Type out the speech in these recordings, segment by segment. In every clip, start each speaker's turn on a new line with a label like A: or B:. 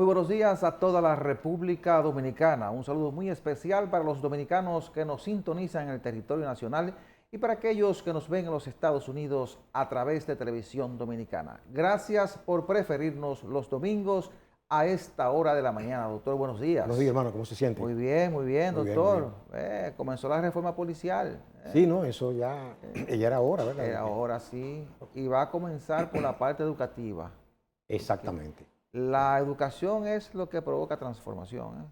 A: Muy buenos días a toda la República Dominicana. Un saludo muy especial para los dominicanos que nos sintonizan en el territorio nacional y para aquellos que nos ven en los Estados Unidos a través de Televisión Dominicana. Gracias por preferirnos los domingos a esta hora de la mañana. Doctor, buenos días.
B: Buenos días, hermano. ¿Cómo se siente?
A: Muy bien, doctor.
B: Muy bien.
A: Comenzó la reforma policial.
B: Sí, no, eso ya era hora, ¿verdad?
A: Era hora, sí. Y va a comenzar por la parte educativa.
B: Exactamente.
A: La educación es lo que provoca transformación.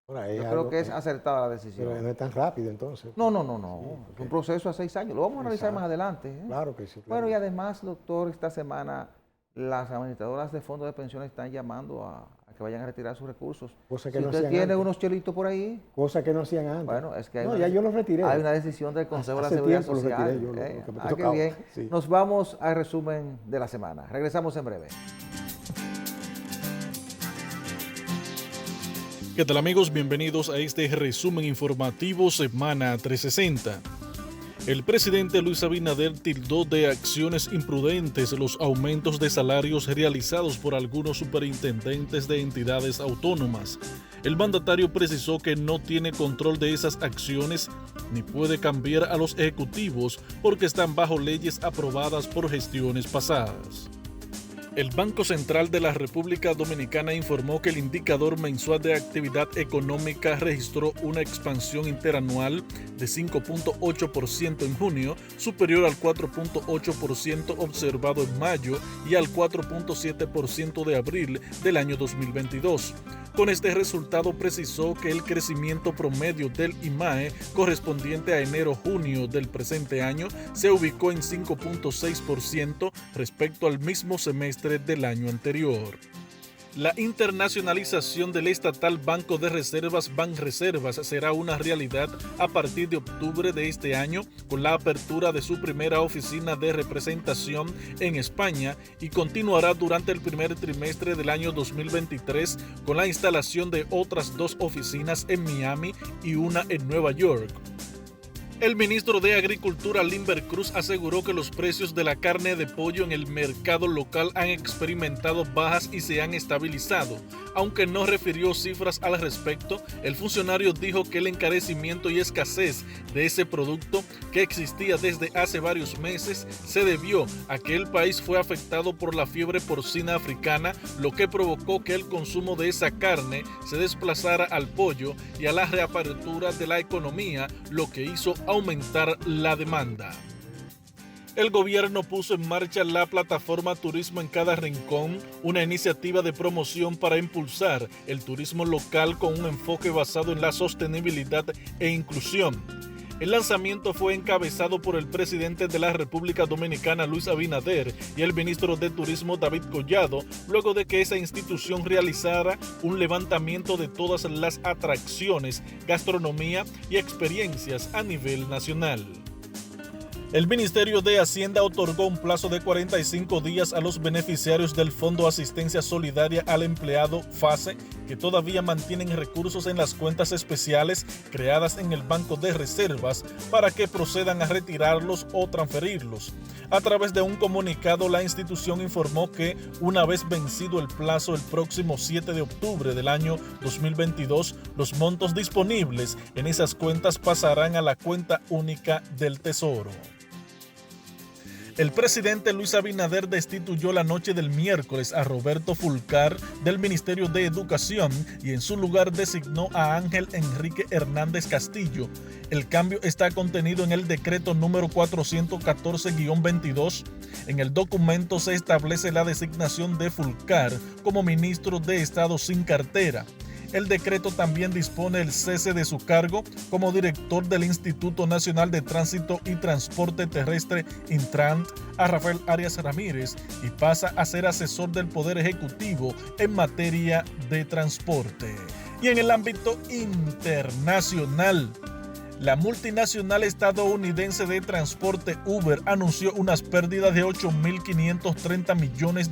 B: Ahora,
A: Yo creo que es acertada la decisión.
B: Pero no es tan rápido, entonces.
A: No.
B: Sí,
A: Es un proceso a 6 años. Lo vamos a analizar más adelante.
B: Claro que sí. Claro.
A: Bueno, y además, doctor, esta semana las administradoras de fondos de pensiones están llamando a que vayan a retirar sus recursos.
B: Cosa que
A: si
B: no
A: usted
B: hacían
A: tiene
B: antes.
A: unos chelitos por ahí.
B: Cosa que no hacían antes.
A: Bueno, es que hay
B: no, ya yo los retiré.
A: Hay una decisión del Consejo de la
B: Hace
A: Seguridad
B: tiempo
A: Social.
B: los retiré yo, lo que me
A: Qué
B: tocaba.
A: bien.
B: Sí.
A: Nos vamos al resumen de la semana. Regresamos en breve.
C: ¿Qué tal, amigos? Bienvenidos a este resumen informativo Semana 360. El presidente Luis Abinader tildó de acciones imprudentes los aumentos de salarios realizados por algunos superintendentes de entidades autónomas. El mandatario precisó que no tiene control de esas acciones ni puede cambiar a los ejecutivos porque están bajo leyes aprobadas por gestiones pasadas. El Banco Central de la República Dominicana informó que el indicador mensual de actividad económica registró una expansión interanual de 5.8% en junio, superior al 4.8% observado en mayo y al 4.7% de abril del año 2022. Con este resultado precisó que el crecimiento promedio del IMAE correspondiente a enero-junio del presente año se ubicó en 5.6% respecto al mismo semestre del año anterior. La internacionalización del estatal Banco de Reservas Banreservas será una realidad a partir de octubre de este año con la apertura de su primera oficina de representación en España y continuará durante el primer trimestre del año 2023 con la instalación de otras 2 oficinas en Miami y una en Nueva York. El ministro de Agricultura, Limber Cruz, aseguró que los precios de la carne de pollo en el mercado local han experimentado bajas y se han estabilizado. Aunque no refirió cifras al respecto, el funcionario dijo que el encarecimiento y escasez de ese producto, que existía desde hace varios meses, se debió a que el país fue afectado por la fiebre porcina africana, lo que provocó que el consumo de esa carne se desplazara al pollo y a la reapertura de la economía, lo que hizo aumentar la demanda. El gobierno puso en marcha la plataforma Turismo en Cada Rincón, una iniciativa de promoción para impulsar el turismo local con un enfoque basado en la sostenibilidad e inclusión. El lanzamiento fue encabezado por el presidente de la República Dominicana, Luis Abinader, y el ministro de Turismo, David Collado, luego de que esa institución realizara un levantamiento de todas las atracciones, gastronomía y experiencias a nivel nacional. El Ministerio de Hacienda otorgó un plazo de 45 días a los beneficiarios del Fondo Asistencia Solidaria al Empleado FASE que todavía mantienen recursos en las cuentas especiales creadas en el Banco de Reservas para que procedan a retirarlos o transferirlos. A través de un comunicado, la institución informó que una vez vencido el plazo el próximo 7 de octubre del año 2022, los montos disponibles en esas cuentas pasarán a la cuenta única del Tesoro. El presidente Luis Abinader destituyó la noche del miércoles a Roberto Fulcar del Ministerio de Educación y en su lugar designó a Ángel Enrique Hernández Castillo. El cambio está contenido en el decreto número 414-22. En el documento se establece la designación de Fulcar como ministro de Estado sin cartera. El decreto también dispone el cese de su cargo como director del Instituto Nacional de Tránsito y Transporte Terrestre Intrant a Rafael Arias Ramírez y pasa a ser asesor del Poder Ejecutivo en materia de transporte. Y en el ámbito internacional, la multinacional estadounidense de transporte Uber anunció unas pérdidas de $8.530 millones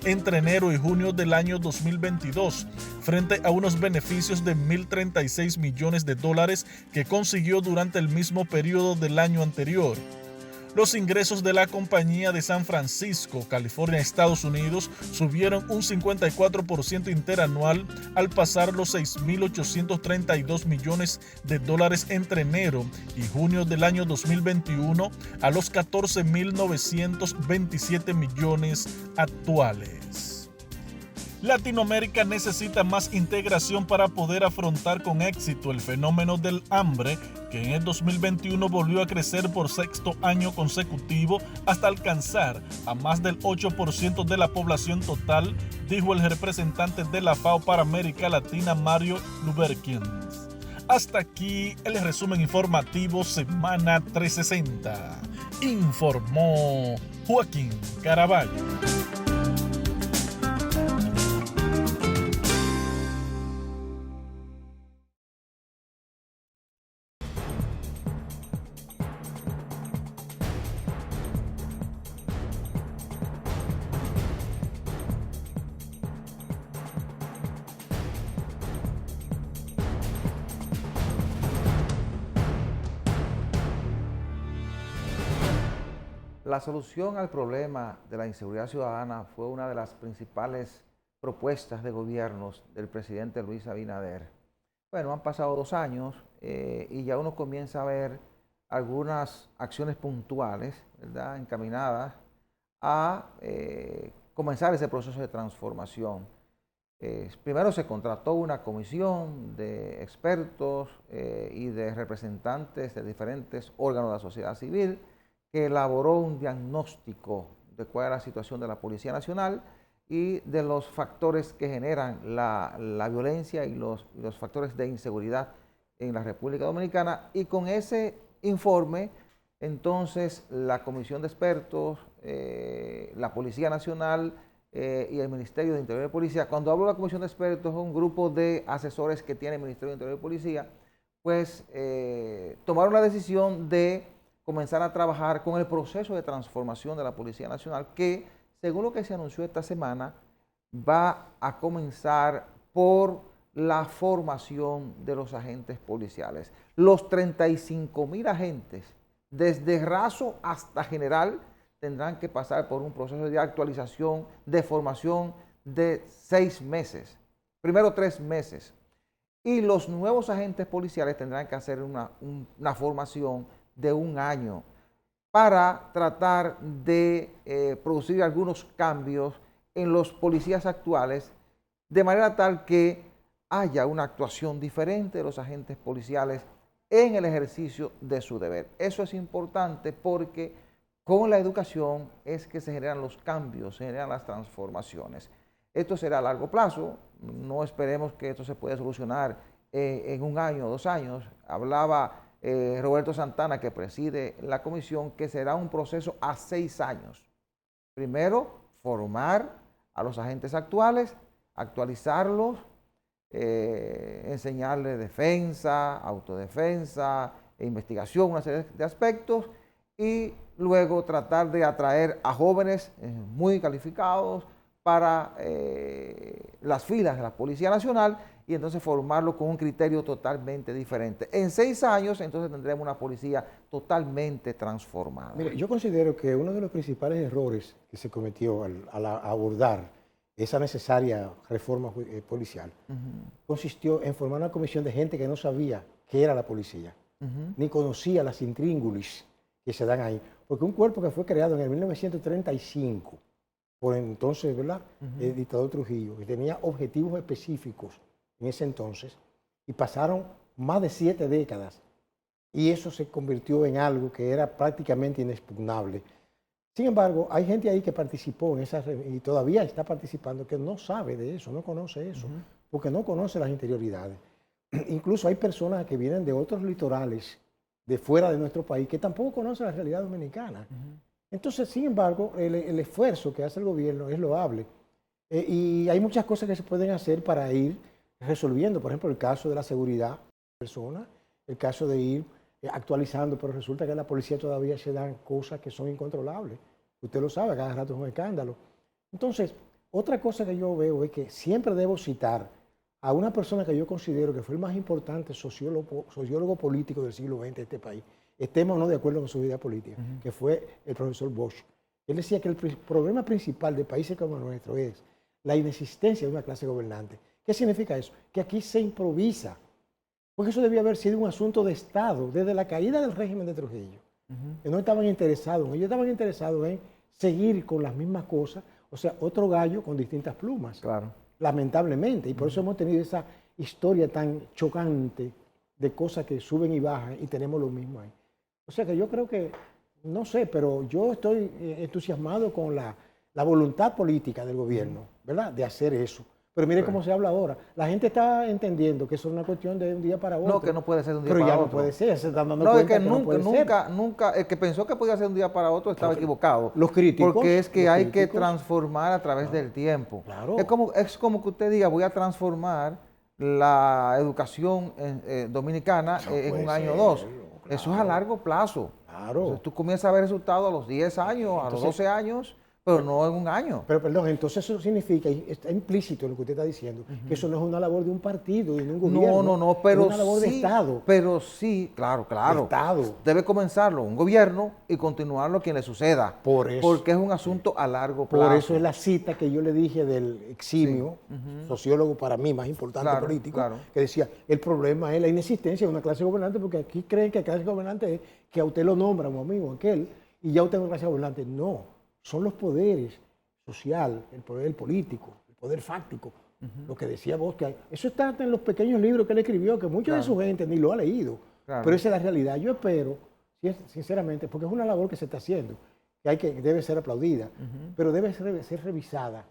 C: entre enero y junio del año 2022, frente a unos beneficios de $1.036 millones que consiguió durante el mismo periodo del año anterior. Los ingresos de la compañía de San Francisco, California, Estados Unidos, subieron un 54% interanual al pasar los 6.832 millones de dólares entre enero y junio del año 2021 a los 14.927 millones actuales. Latinoamérica necesita más integración para poder afrontar con éxito el fenómeno del hambre, que en el 2021 volvió a crecer por sexto año consecutivo hasta alcanzar a más del 8% de la población total, dijo el representante de la FAO para América Latina, Mario Luberkins. Hasta aquí el resumen informativo Semana 360. Informó Joaquín Caraballo.
A: La solución al problema de la inseguridad ciudadana fue una de las principales propuestas de gobiernos del presidente Luis Abinader. Bueno, han pasado 2 años y ya uno comienza a ver algunas acciones puntuales, ¿verdad?, encaminadas a comenzar ese proceso de transformación. Primero se contrató una comisión de expertos y de representantes de diferentes órganos de la sociedad civil que elaboró un diagnóstico de cuál es la situación de la Policía Nacional y de los factores que generan la violencia y los factores de inseguridad en la República Dominicana. Y con ese informe, entonces, la comisión de expertos, la Policía Nacional y el Ministerio de Interior y Policía, cuando hablo de la comisión de expertos, es un grupo de asesores que tiene el Ministerio de Interior y Policía, pues tomaron la decisión de comenzar a trabajar con el proceso de transformación de la Policía Nacional, que, según lo que se anunció esta semana, va a comenzar por la formación de los agentes policiales. Los 35.000 agentes, desde raso hasta general, tendrán que pasar por un proceso de actualización, de formación de 6 meses. Primero 3 meses. Y los nuevos agentes policiales tendrán que hacer una formación de 1 año para tratar de producir algunos cambios en los policías actuales, de manera tal que haya una actuación diferente de los agentes policiales en el ejercicio de su deber. Eso es importante porque con la educación es que se generan los cambios, se generan las transformaciones. Esto será a largo plazo, no esperemos que esto se pueda solucionar en 1 año o 2 años. Hablaba Roberto Santana, que preside la comisión, que será un proceso a 6 años. Primero, formar a los agentes actuales, actualizarlos, enseñarles defensa, autodefensa, investigación, una serie de aspectos, y luego tratar de atraer a jóvenes muy calificados para las filas de la Policía Nacional y entonces formarlo con un criterio totalmente diferente. En 6 años, entonces tendremos una policía totalmente transformada.
B: Mire, yo considero que uno de los principales errores que se cometió al abordar esa necesaria reforma policial consistió en formar una comisión de gente que no sabía qué era la policía, ni conocía las intríngulis que se dan ahí. Porque un cuerpo que fue creado en el 1935, por entonces, ¿verdad?, el dictador Trujillo, que tenía objetivos específicos en ese entonces, y pasaron más de 7 décadas, y eso se convirtió en algo que era prácticamente inexpugnable. Sin embargo, hay gente ahí que participó en esa, y todavía está participando, que no sabe de eso, no conoce eso, porque no conoce las interioridades. Incluso hay personas que vienen de otros litorales, de fuera de nuestro país, que tampoco conocen la realidad dominicana. Entonces, sin embargo, el esfuerzo que hace el gobierno es loable. Y hay muchas cosas que se pueden hacer para ir resolviendo. Por ejemplo, el caso de la seguridad de personas, el caso de ir actualizando, pero resulta que en la policía todavía se dan cosas que son incontrolables. Usted lo sabe, cada rato es un escándalo. Entonces, otra cosa que yo veo es que siempre debo citar a una persona que yo considero que fue el más importante sociólogo político del siglo XX de este país, estemos o no de acuerdo con su idea política, que fue el profesor Bosch. Él decía que el problema principal de países como el nuestro es la inexistencia de una clase gobernante. ¿Qué significa eso? Que aquí se improvisa. Porque eso debía haber sido un asunto de Estado desde la caída del régimen de Trujillo. Que no estaban interesados, ellos estaban interesados en seguir con las mismas cosas, o sea, otro gallo con distintas plumas.
A: Claro.
B: Lamentablemente, y por eso hemos tenido esa historia tan chocante de cosas que suben y bajan y tenemos lo mismo ahí. O sea que yo creo que, no sé, pero yo estoy entusiasmado con la voluntad política del gobierno, ¿verdad?, de hacer eso. Pero mire cómo se habla ahora. La gente está entendiendo que eso es una cuestión de un día para otro.
A: No, que no puede ser de un día
B: pero
A: para
B: ya
A: otro.
B: no puede ser, se están dando
A: No, es
B: cuenta
A: que
B: no puede ser.
A: nunca, el que pensó que podía ser de un día para otro estaba equivocado.
B: Los críticos.
A: Porque es que
B: los
A: hay que
B: críticos,
A: transformar a través del tiempo.
B: Claro.
A: Es como que usted diga, voy a transformar la educación dominicana en un año o dos. Eso es a largo plazo.
B: Claro.
A: Entonces, tú comienzas a ver resultados a los 10 años, a los 12 años, pero no en un año.
B: Pero perdón, entonces eso significa, y está implícito en lo que usted está diciendo, que eso no es una labor de un partido, de un gobierno.
A: No, pero
B: es una labor
A: sí,
B: de Estado.
A: Pero sí, claro.
B: De Estado.
A: Debe comenzarlo un gobierno y continuarlo quien le suceda.
B: Por eso.
A: Porque es un asunto a largo plazo.
B: Por eso es la cita que yo le dije del eximio, sociólogo para mí más importante político, que decía, el problema es la inexistencia de una clase gobernante, porque aquí creen que la clase gobernante es que a usted lo nombra un amigo, aquel, y ya usted es una clase gobernante. No. Son los poderes social, el poder político, el poder fáctico, lo que decía vos, que eso está hasta en los pequeños libros que él escribió, que mucha de su gente ni lo ha leído, pero esa es la realidad. Yo espero, sinceramente, porque es una labor que se está haciendo, que debe ser aplaudida, pero debe ser revisada,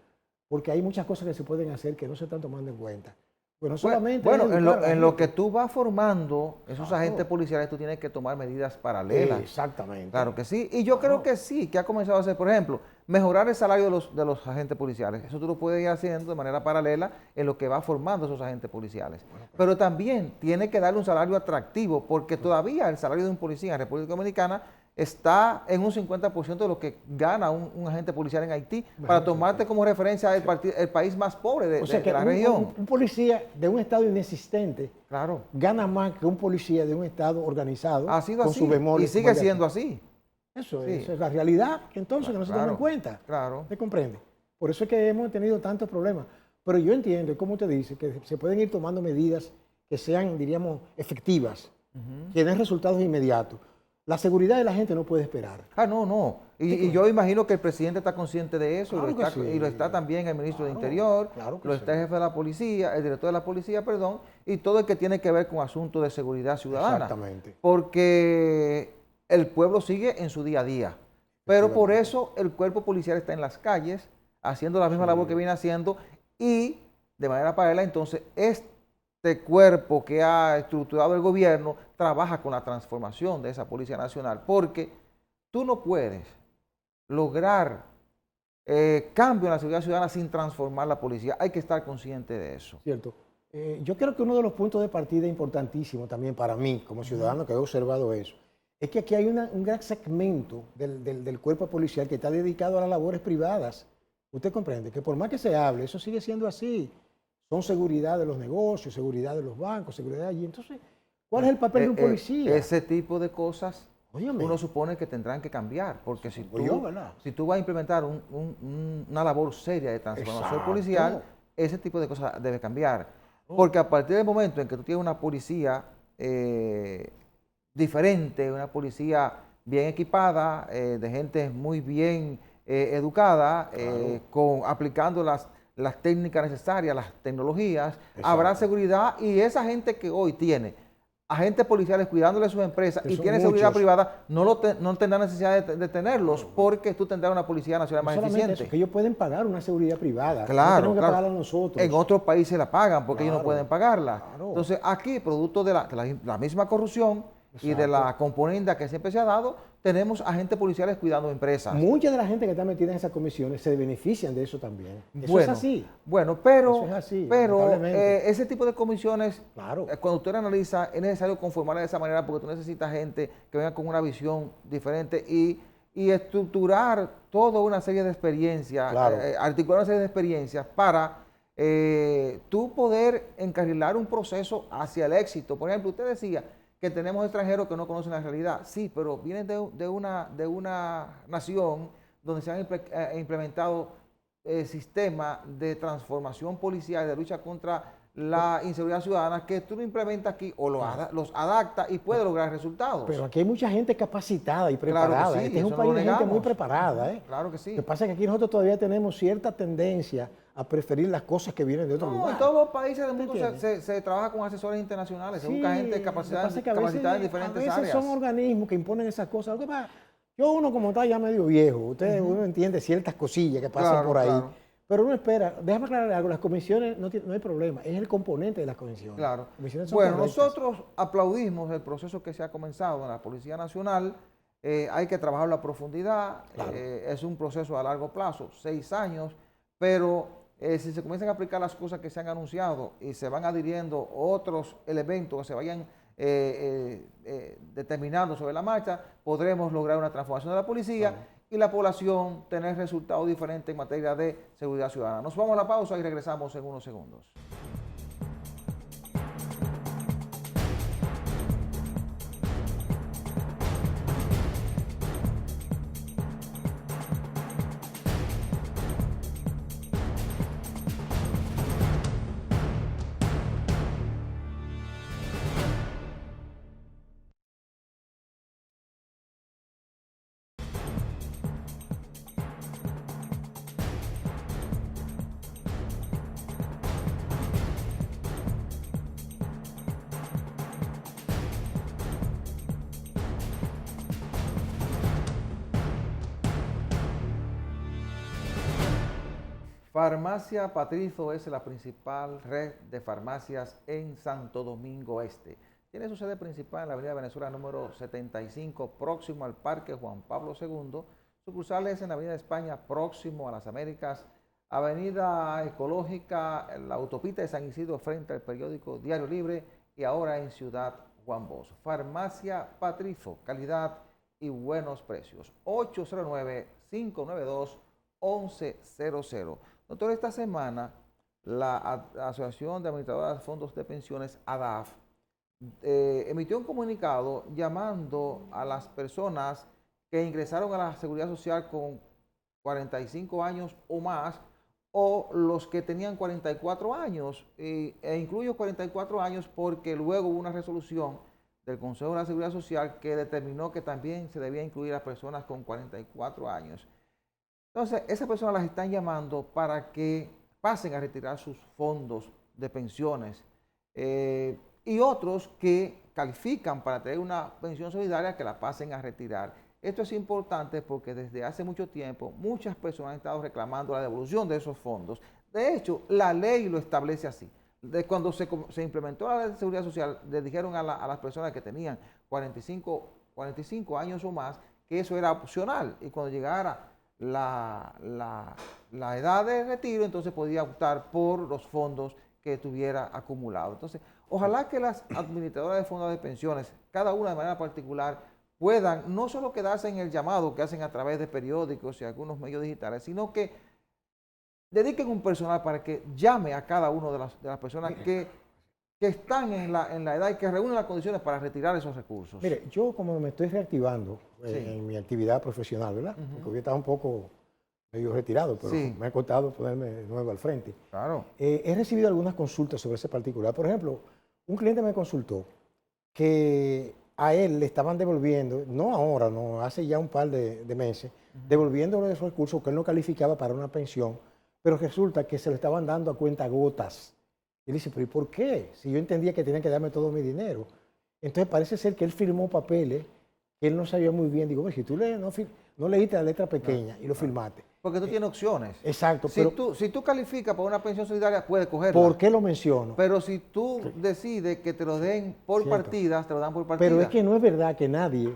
B: porque hay muchas cosas que se pueden hacer que no se están tomando en cuenta. Bueno, solamente
A: en lo que tú vas formando esos agentes policiales, tú tienes que tomar medidas paralelas.
B: Exactamente.
A: Claro que sí. Y yo creo que sí, que ha comenzado a hacer, por ejemplo, mejorar el salario de los agentes policiales. Eso tú lo puedes ir haciendo de manera paralela en lo que va formando esos agentes policiales. Pero también tiene que darle un salario atractivo, porque todavía el salario de un policía en República Dominicana está en un 50% de lo que gana un agente policial en Haití, para tomarte como referencia el país más pobre de la región.
B: Un policía de un estado inexistente gana más que un policía de un estado organizado,
A: ha sido
B: con
A: así,
B: su bemoles.
A: y sigue siendo así.
B: Eso es la realidad, entonces, que no se toma en cuenta.
A: Claro.
B: ¿Se comprende? Por eso es que hemos tenido tantos problemas. Pero yo entiendo, como usted dice, que se pueden ir tomando medidas que sean, diríamos, efectivas, que den resultados inmediatos. La seguridad de la gente no puede esperar.
A: No. Y yo imagino que el presidente está consciente de eso, y lo está también el ministro de Interior, lo está el jefe de la policía, el director de la policía, perdón, y todo el que tiene que ver con asuntos de seguridad ciudadana.
B: Exactamente.
A: Porque el pueblo sigue en su día a día. Pero por eso el cuerpo policial está en las calles, haciendo la misma labor que viene haciendo, y de manera paralela, entonces, este cuerpo que ha estructurado el gobierno trabaja con la transformación de esa Policía Nacional, porque tú no puedes lograr cambio en la seguridad ciudadana sin transformar la policía. Hay que estar consciente de eso.
B: Cierto. Yo creo que uno de los puntos de partida importantísimos también para mí, como ciudadano que he observado eso, es que aquí hay un gran segmento del cuerpo policial que está dedicado a las labores privadas. Usted comprende que por más que se hable, eso sigue siendo así. Son seguridad de los negocios, seguridad de los bancos, seguridad allí. Entonces, ¿cuál es el papel de un policía?
A: Ese tipo de cosas uno supone que tendrán que cambiar, porque si tú vas a implementar una labor seria de transformación policial, ese tipo de cosas debe cambiar. Porque a partir del momento en que tú tienes una policía diferente, una policía bien equipada, de gente muy bien educada, aplicando las técnicas necesarias, las tecnologías, habrá seguridad, y esa gente que hoy tiene agentes policiales cuidándole sus empresas y tiene seguridad privada, no tendrá necesidad de tenerlos, porque tú tendrás una Policía Nacional más eficiente.
B: Eso, que ellos pueden pagar una seguridad privada.
A: Claro,
B: no tenemos que pagarla nosotros.
A: En otros países la pagan porque ellos no pueden pagarla. Entonces aquí, producto de la misma corrupción y de la componenda que siempre se ha dado, tenemos agentes policiales cuidando empresas.
B: Mucha de la gente que está metida en esas comisiones se benefician de eso también. Eso es así.
A: Bueno, pero,
B: eso es así,
A: ese tipo de comisiones, cuando usted analiza, es necesario conformarla de esa manera, porque tú necesitas gente que venga con una visión diferente y estructurar toda una serie de experiencias, articular una serie de experiencias para tú poder encarrilar un proceso hacia el éxito. Por ejemplo, usted decía que tenemos extranjeros que no conocen la realidad. Sí, pero vienen de una nación donde se han implementado sistemas de transformación policial, de lucha contra la inseguridad ciudadana, que tú lo implementas aquí o los adaptas y puedes lograr resultados.
B: Pero aquí hay mucha gente capacitada y preparada.
A: Claro que sí,
B: este es un
A: eso
B: país
A: no lo
B: de gente muy
A: negamos.
B: preparada.
A: Claro que sí.
B: Lo que pasa es que aquí nosotros todavía tenemos cierta tendencia a preferir las cosas que vienen de otro lugar.
A: En todos los países del mundo
B: ¿Entiendes?
A: se trabaja con asesores internacionales, se
B: Sí,
A: busca gente
B: lo que
A: capacitada
B: pasa es que
A: en diferentes
B: a veces
A: áreas.
B: son organismos que imponen esas cosas. Lo que pasa, uno como está ya medio viejo, uno entiende ciertas cosillas que pasan
A: Claro,
B: por ahí.
A: claro.
B: Pero uno espera, déjame aclarar algo, las comisiones no hay problema, es el componente de las comisiones.
A: Claro.
B: Comisiones son
A: Bueno,
B: correctas.
A: nosotros aplaudimos el proceso que se ha comenzado en la Policía Nacional. Hay que trabajarlo a profundidad.
B: Claro.
A: Es un proceso a largo plazo, 6 años, pero si se comienzan a aplicar las cosas que se han anunciado y se van adhiriendo otros elementos que se vayan determinando sobre la marcha, podremos lograr una transformación de la policía. Claro. Y la población tener resultados diferentes en materia de seguridad ciudadana. Nos vamos a la pausa y regresamos en unos segundos. Farmacia Patrizo es la principal red de farmacias en Santo Domingo Este. Tiene su sede principal en la Avenida Venezuela número 75, próximo al Parque Juan Pablo II. Sucursales en la Avenida España, próximo a las Américas. Avenida Ecológica, la autopista de San Isidro, frente al periódico Diario Libre. Y ahora en Ciudad Juan Bosch. Farmacia Patrizo, calidad y buenos precios. 809-592-1100. Doctor, esta semana la Asociación de Administradoras de Fondos de Pensiones, ADAF, emitió un comunicado llamando a las personas que ingresaron a la Seguridad Social con 45 años o más, o los que tenían 44 años, e incluyo 44 años porque luego hubo una resolución del Consejo de la Seguridad Social que determinó que también se debía incluir a personas con 44 años. Entonces, esas personas las están llamando para que pasen a retirar sus fondos de pensiones y otros que califican para tener una pensión solidaria que la pasen a retirar. Esto es importante porque desde hace mucho tiempo muchas personas han estado reclamando la devolución de esos fondos. De hecho, la ley lo establece así. Cuando se implementó la ley de seguridad social, le dijeron a las personas que tenían 45 años o más que eso era opcional, y cuando llegara la edad de retiro, entonces podía optar por los fondos que tuviera acumulado. Entonces, ojalá que las administradoras de fondos de pensiones, cada una de manera particular, puedan no solo quedarse en el llamado que hacen a través de periódicos y algunos medios digitales, sino que dediquen un personal para que llame a cada una de las personas que están en la edad y que reúnen las condiciones para retirar esos recursos.
B: Mire, yo como me estoy reactivando en mi actividad profesional, ¿verdad? Porque yo estaba un poco medio retirado, pero me ha costado ponerme de nuevo al frente.
A: Claro.
B: He recibido algunas consultas sobre ese particular. Por ejemplo, un cliente me consultó que a él le estaban devolviendo, no ahora, no, hace ya un par de meses, devolviéndole esos recursos que él no calificaba para una pensión, pero resulta que se le estaban dando a cuentagotas. Y él dice, pero ¿y por qué? Si yo entendía que tenía que darme todo mi dinero. Entonces parece ser que él firmó papeles que él no sabía muy bien. Digo, si tú no leíste la letra pequeña y lo firmaste.
A: Porque tú tienes opciones.
B: Exacto.
A: Si tú calificas para una pensión solidaria, puedes cogerla.
B: ¿Por qué lo menciono?
A: Pero si tú decides que te lo den por partidas, te lo dan por partidas.
B: Pero es que no es verdad que nadie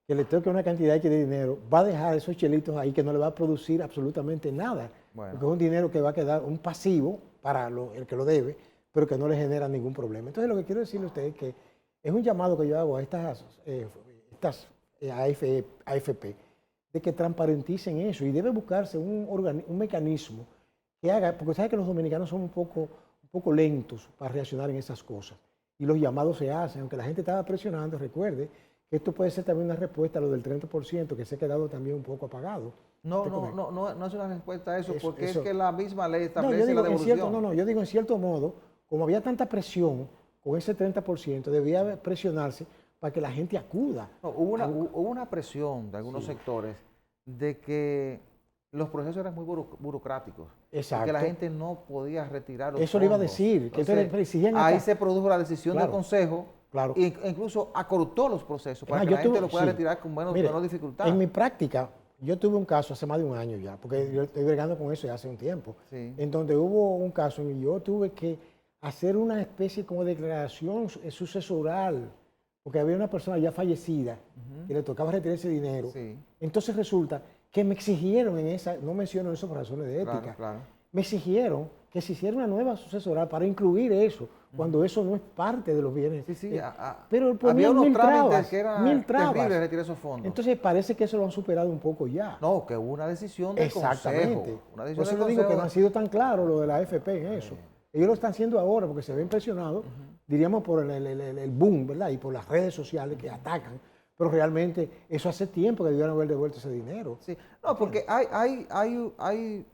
B: que le toque una cantidad de dinero va a dejar esos chelitos ahí que no le va a producir absolutamente nada. Bueno. Porque es un dinero que va a quedar un pasivo para el que lo debe, pero que no le genera ningún problema. Entonces lo que quiero decirle a ustedes es que es un llamado que yo hago a estas AFP de que transparenticen eso y debe buscarse un mecanismo que haga, porque sabe que los dominicanos son un poco lentos para reaccionar en esas cosas. y los llamados se hacen, aunque la gente estaba presionando, recuerde que esto puede ser también una respuesta a lo del 30% que se ha quedado también un poco apagado.
A: No es una respuesta a eso, porque
B: eso.
A: es que la misma ley
B: No,
A: establece
B: yo digo,
A: la devolución.
B: yo digo en cierto modo, como había tanta presión con ese 30%, debía presionarse para que la gente acuda.
A: No, hubo una presión de algunos sectores de que los procesos eran muy burocráticos.
B: Exacto.
A: Y que la gente no podía retirar los
B: Eso le iba a
A: fondos.
B: decir. Que
A: Entonces,
B: exigían
A: ahí se produjo la decisión del Consejo,
B: claro.
A: e incluso acortó los procesos para que la gente lo pueda retirar con menor dificultad.
B: En mi práctica, yo tuve un caso hace más de un año ya, porque yo estoy bregando con eso ya hace un tiempo, en donde hubo un caso en que yo tuve que hacer una especie como de declaración sucesoral, porque había una persona ya fallecida que le tocaba retirar ese dinero. Sí. Entonces resulta que me exigieron en esa, no menciono eso por razones de ética, claro. Me exigieron que se hiciera una nueva sucesoral para incluir eso, cuando eso no es parte de los bienes.
A: Sí.
B: Pero
A: había unos trámites que eran
B: terribles
A: retirar esos fondos.
B: Entonces parece que eso lo han superado un poco ya.
A: No, que hubo una decisión del
B: Exactamente.
A: Consejo.
B: Por eso le digo que no han sido tan claros lo de la AFP en eso. Ellos lo están haciendo ahora porque se ven presionados, diríamos por el boom, ¿verdad? Y por las redes sociales que atacan. Pero realmente eso hace tiempo que debieron haber devuelto ese dinero.
A: Sí. No, porque hay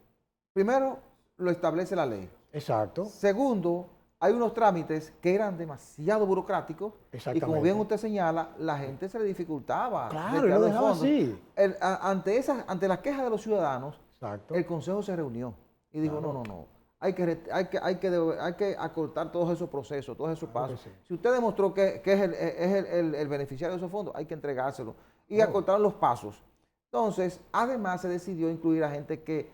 A: primero, lo establece la ley.
B: Exacto.
A: Segundo, hay unos trámites que eran demasiado burocráticos y como bien usted señala, la gente se le dificultaba.
B: Claro, y lo dejaba así.
A: Ante las quejas de los ciudadanos,
B: exacto,
A: el Consejo se reunió y dijo, no. Hay que acortar todos esos procesos, todos esos pasos. Sí. Si usted demostró que es el beneficiario de esos fondos, hay que entregárselo. Y acortar los pasos. Entonces, además se decidió incluir a gente que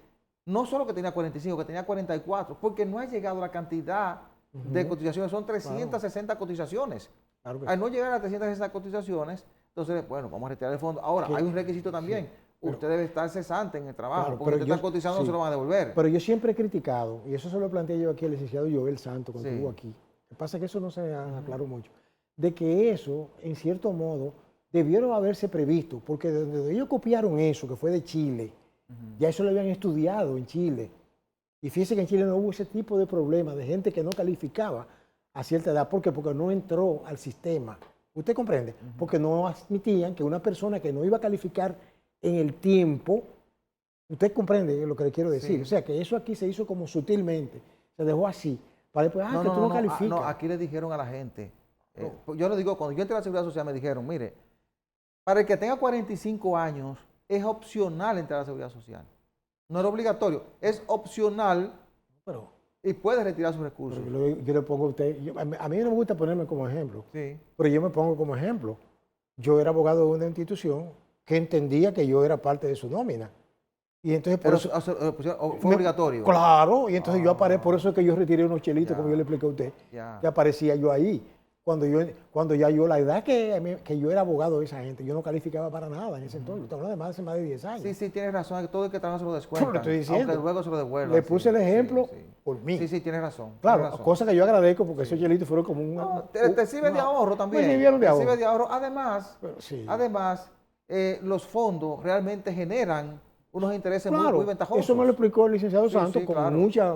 A: no solo que tenía 45, que tenía 44, porque no ha llegado la cantidad de cotizaciones, son 360 cotizaciones. Claro Al no llegar a 360 cotizaciones, entonces, bueno, vamos a retirar el fondo. Ahora, hay un requisito también. Usted debe estar cesante en el trabajo, porque usted está cotizando, no se lo van a devolver.
B: Pero yo siempre he criticado, y eso se lo planteé yo aquí al licenciado Joel Santos cuando estuvo aquí. Lo que pasa es que eso no se aclaró mucho. De que eso, en cierto modo, debieron haberse previsto, porque desde ellos copiaron eso, que fue de Chile, ya eso lo habían estudiado en Chile. Y fíjese que en Chile no hubo ese tipo de problema de gente que no calificaba a cierta edad. ¿Por qué? Porque no entró al sistema. ¿Usted comprende? Porque no admitían que una persona que no iba a calificar en el tiempo, usted comprende lo que le quiero decir. Sí. O sea, que eso aquí se hizo como sutilmente, se dejó así. Para después, que tú no calificas.
A: No, aquí le dijeron a la gente, yo lo digo, cuando yo entré a la Seguridad Social me dijeron, mire, para el que tenga 45 años, es opcional entrar a la Seguridad Social. No era obligatorio, es opcional y puede retirar sus recursos.
B: Yo le pongo a usted, a mí no me gusta ponerme como ejemplo, pero yo me pongo como ejemplo. Yo era abogado de una institución que entendía que yo era parte de su nómina. Y entonces por eso
A: fue obligatorio.
B: Claro, y entonces yo aparé, por eso es que yo retiré unos chelitos, como yo le expliqué a usted, que aparecía yo ahí. Cuando ya yo, la edad que yo era abogado de esa gente, yo no calificaba para nada en ese entonces. Estamos hablando de más de 10 años.
A: Sí, tienes razón, que todo el que trabaja se lo descuenta, aunque luego se lo devuelva.
B: Le puse el ejemplo por mí.
A: Sí, tienes razón.
B: Claro, cosa que yo agradezco porque esos chelitos fueron como un...
A: No, te sirve de ahorro también.
B: Me sirvieron de ahorro.
A: Te sirve de ahorro. Además, los fondos realmente generan unos intereses muy ventajosos.
B: Eso me lo explicó el licenciado Santos con mucha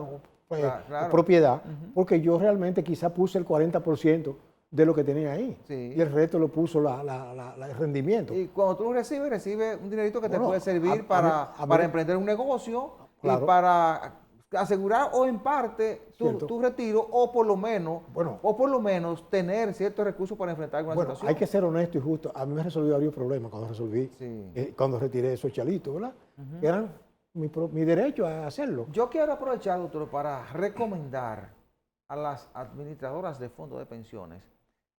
B: propiedad, porque yo realmente quizá puse el 40% de lo que tenía ahí. Y el resto lo puso el rendimiento.
A: Y cuando tú lo recibes un dinerito que te puede servir para emprender un negocio y para asegurar o en parte tu retiro o por lo menos tener ciertos recursos para enfrentar alguna situación.
B: Hay que ser honesto y justo. A mí me resolvió varios problemas cuando retiré esos chalitos, ¿verdad? Que eran mi derecho a hacerlo.
A: Yo quiero aprovechar, doctor, para recomendar a las administradoras de fondos de pensiones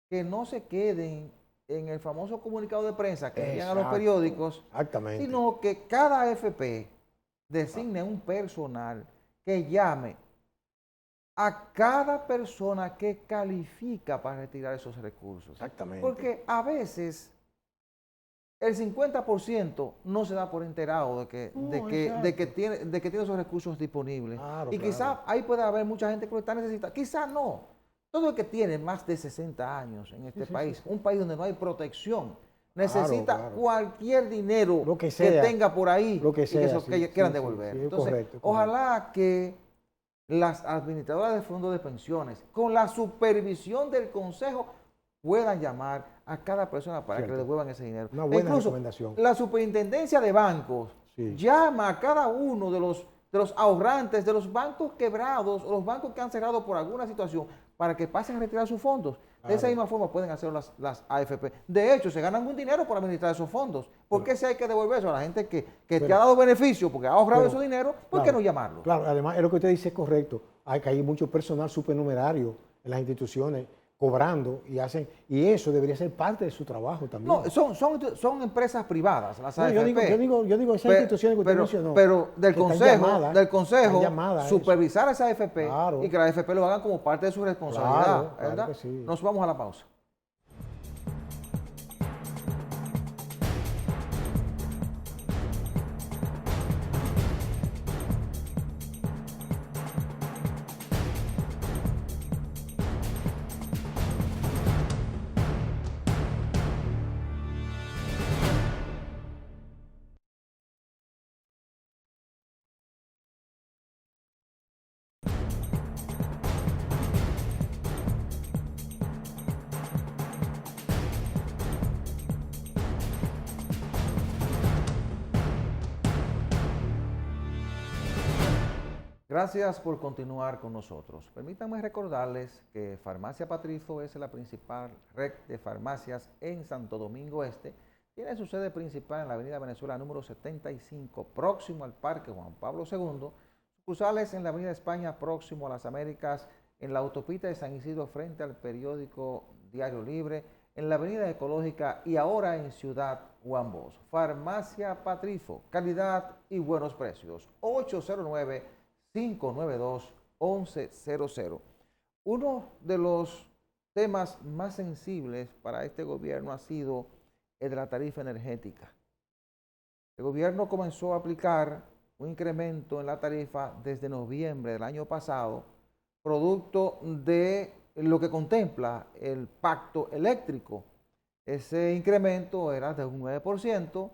A: que no se queden en el famoso comunicado de prensa que envían a los periódicos, sino que cada AFP designe un personal que llame a cada persona que califica para retirar esos recursos.
B: Exactamente.
A: Porque a veces el 50% no se da por enterado de que tiene esos recursos disponibles. Y quizá ahí puede haber mucha gente que lo está necesitando. Quizá no. Todo el que tiene más de 60 años en este país, un país donde no hay protección, necesita cualquier dinero que tenga por ahí
B: que
A: quieran devolver. Entonces, ojalá que las administradoras de fondos de pensiones, con la supervisión del Consejo, puedan llamar a cada persona para que le devuelvan ese dinero.
B: Una buena
A: Incluso,
B: recomendación.
A: la superintendencia de bancos llama a cada uno de los ahorrantes, de los bancos quebrados o los bancos que han cerrado por alguna situación, para que pasen a retirar sus fondos. De esa misma forma pueden hacerlo las AFP. De hecho, se ganan un dinero por administrar esos fondos. ¿Por qué si hay que devolver eso a la gente que te ha dado beneficio porque ha ahorrado ese dinero? ¿Por qué no llamarlo?
B: Claro, además, es lo que usted dice es correcto. Hay mucho personal supernumerario en las instituciones cobrando y eso debería ser parte de su trabajo también.
A: No, son empresas privadas, las AFP.
B: Yo digo esas instituciones que usted mencionó.
A: Pero del Consejo supervisar a esa AFP
B: claro,
A: y que la AFP lo hagan como parte de su responsabilidad, ¿verdad?
B: Claro que sí.
A: Nos vamos a la pausa. Gracias por continuar con nosotros. Permítanme recordarles que Farmacia Patrizo es la principal red de farmacias en Santo Domingo Este. Tiene su sede principal en la avenida Venezuela número 75, próximo al Parque Juan Pablo II. Sucursales en la avenida España, próximo a las Américas, en la autopista de San Isidro frente al periódico Diario Libre, en la avenida Ecológica y ahora en Ciudad Juan Bosch. Farmacia Patrizo, calidad y buenos precios. 809-592-1100. Uno de los temas más sensibles para este gobierno ha sido el de la tarifa energética. El gobierno comenzó a aplicar un incremento en la tarifa desde noviembre del año pasado, producto de lo que contempla el pacto eléctrico. Ese incremento era de un 9%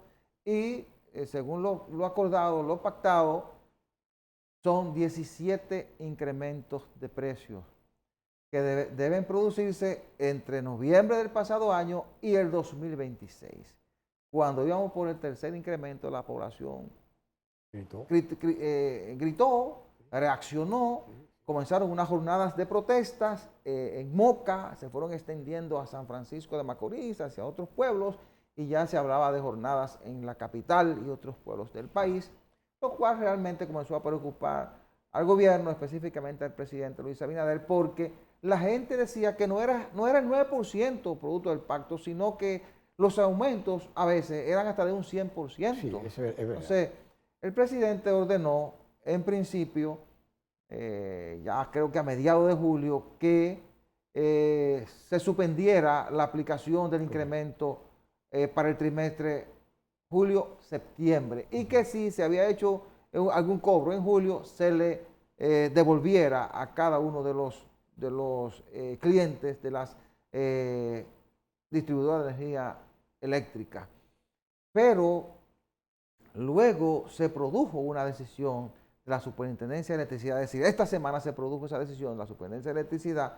A: y según lo acordado, lo pactado, son 17 incrementos de precios que deben producirse entre noviembre del pasado año y el 2026. Cuando íbamos por el tercer incremento, la población gritó, reaccionó, comenzaron unas jornadas de protestas en Moca, se fueron extendiendo a San Francisco de Macorís, hacia otros pueblos, y ya se hablaba de jornadas en la capital y otros pueblos del país, lo cual realmente comenzó a preocupar al gobierno, específicamente al presidente Luis Abinader, porque la gente decía que no era el 9% producto del pacto, sino que los aumentos a veces eran hasta de un 100%.
B: Sí, eso es verdad.
A: Entonces, el presidente ordenó, en principio, ya creo que a mediados de julio, que se suspendiera la aplicación del incremento para el trimestre julio-septiembre, y que si se había hecho algún cobro en julio, se le devolviera a cada uno de los clientes de las distribuidoras de energía eléctrica. Pero luego se produjo una decisión de la Superintendencia de Electricidad, es decir, esta semana se produjo esa decisión de la Superintendencia de Electricidad,